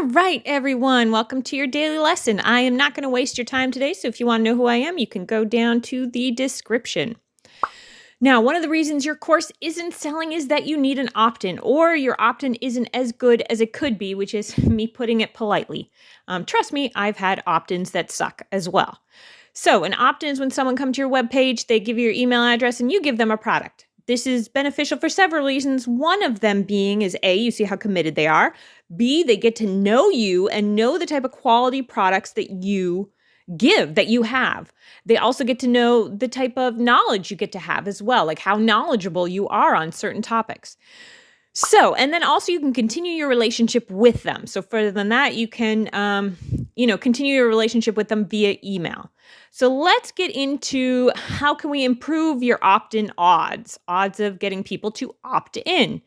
All right, everyone, welcome to your daily lesson. I am not going to waste your time today, so if you want to know who I am, you can go down to the description. Now, one of the reasons your course isn't selling is that you need an opt-in, or your opt-in isn't as good as it could be, which is me putting it politely. Trust me, I've had opt-ins that suck as well. So an opt-in is when someone comes to your webpage, they give you your email address, and you give them a product. This is beneficial for several reasons. One of them being is A, you see how committed they are. B, they get to know you and know the type of quality products that you give, that you have. They also get to know the type of knowledge you get to have as well, like how knowledgeable you are on certain topics. So, and then also you can continue your relationship with them. So further than that, you can, continue your relationship with them via email. So let's get into how can we improve your opt-in odds of getting people to opt in.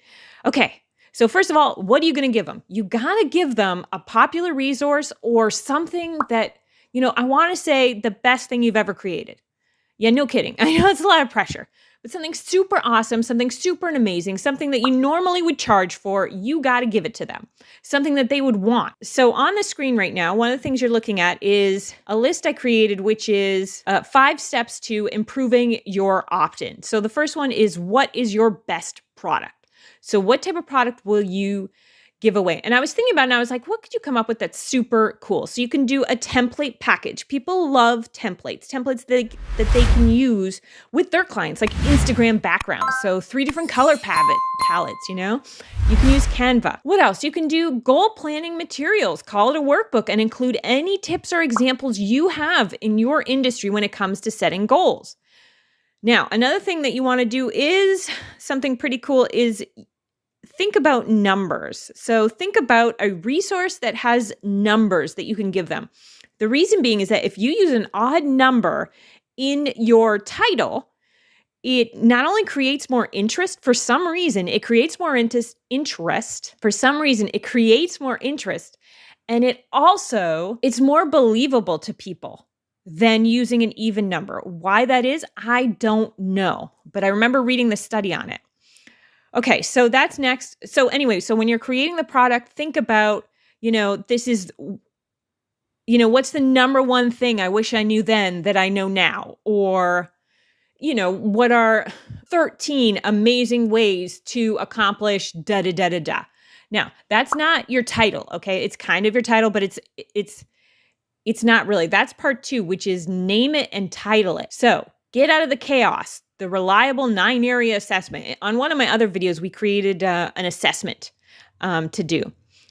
Okay. So first of all, what are you going to give them? You got to give them a popular resource or something that, I want to say the best thing you've ever created. Yeah, no kidding. I know it's a lot of pressure, but something super awesome, something super amazing, something that you normally would charge for, you got to give it to them. Something that they would want. So on the screen right now, one of the things you're looking at is a list I created, which is 5 steps to improving your opt-in. So the first one is, what is your best product? So what type of product will you give away? And I was thinking about it and I was like, what could you come up with that's super cool? So you can do a template package. People love templates that they can use with their clients, like Instagram backgrounds. So 3 different color palettes, You can use Canva. What else? You can do goal planning materials, call it a workbook, and include any tips or examples you have in your industry when it comes to setting goals. Now, another thing that you want to do is something pretty cool is think about numbers. So think about a resource that has numbers that you can give them. The reason being is that if you use an odd number in your title, it not only creates more interest, for some reason, it creates more interest. For some reason, it creates more interest. And it's more believable to people than using an even number. Why that is, I don't know. But I remember reading the study on it. Okay, so that's next. So anyway, so when you're creating the product, think about, this is, what's the number one thing I wish I knew then that I know now? Or, what are 13 amazing ways to accomplish da da da da da. Now, that's not your title, okay? It's kind of your title, but it's not really. That's part 2, which is name it and title it. So get out of the chaos. The reliable 9-area assessment. On one of my other videos, we created an assessment to do.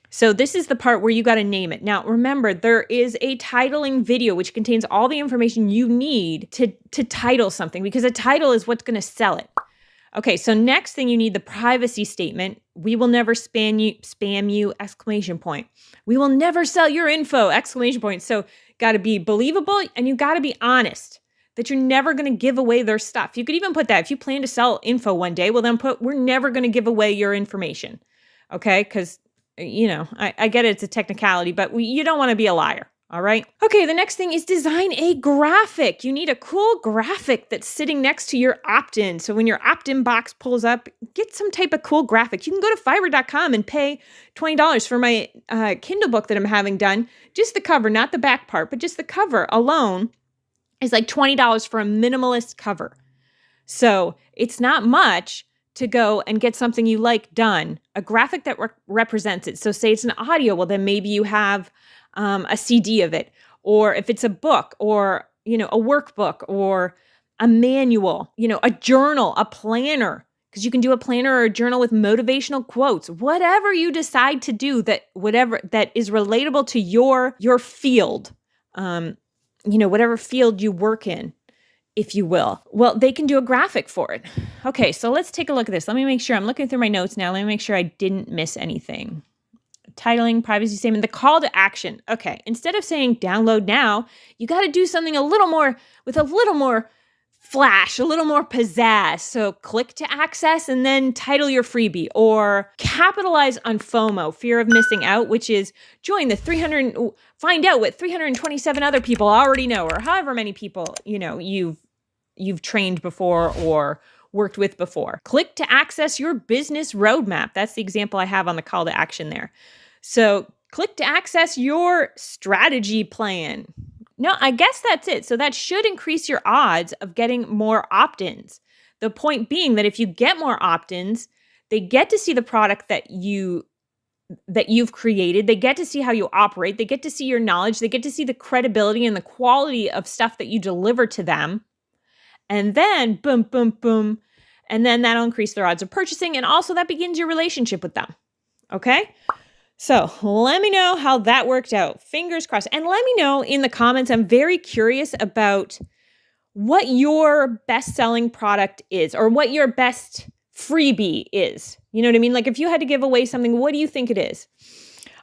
So this is the part where you got to name it. Now, remember, there is a titling video which contains all the information you need to title something, because a title is what's going to sell it. Okay, so next thing you need the privacy statement. We will never spam you, exclamation point. We will never sell your info, exclamation point. So got to be believable and you got to be honest that you're never going to give away their stuff. You could even put that if you plan to sell info one day, well then put, we're never going to give away your information. Okay, because, I get it, it's a technicality, but you don't want to be a liar. All right. Okay, the next thing is design a graphic. You need a cool graphic that's sitting next to your opt-in. So when your opt-in box pulls up, get some type of cool graphic. You can go to Fiverr.com and pay $20 for my Kindle book that I'm having done. Just the cover, not the back part, but just the cover alone is like $20 for a minimalist cover. So it's not much to go and get something you like done, a graphic that represents it. So say it's an audio, well, then maybe you have a CD of it, or if it's a book or, a workbook or a manual, a journal, a planner, because you can do a planner or a journal with motivational quotes, whatever you decide to do that is relatable to your field, whatever field you work in, if you will. Well, they can do a graphic for it. Okay, so let's take a look at this. Let me make sure. I'm looking through my notes now. Let me make sure I didn't miss anything. Titling, privacy statement, the call to action. Okay, instead of saying download now, you got to do something with a little more flash, a little more pizzazz. So click to access and then title your freebie, or capitalize on FOMO, fear of missing out, which is join the find out what 327 other people already know, or however many people, you've trained before or worked with before. Click to access your business roadmap. That's the example I have on the call to action there. So Click to access your strategy plan. No, I guess that's it. So that should increase your odds of getting more opt-ins. The point being that if you get more opt-ins, they get to see the product that you've created. They get to see how you operate. They get to see your knowledge. They get to see the credibility and the quality of stuff that you deliver to them. And then boom, boom, boom. And then that'll increase their odds of purchasing. And also that begins your relationship with them. Okay? So let me know how that worked out. Fingers crossed. And let me know in the comments. I'm very curious about what your best-selling product is or what your best freebie is. You know what I mean? Like if you had to give away something, what do you think it is?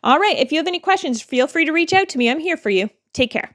All right. If you have any questions, feel free to reach out to me. I'm here for you. Take care.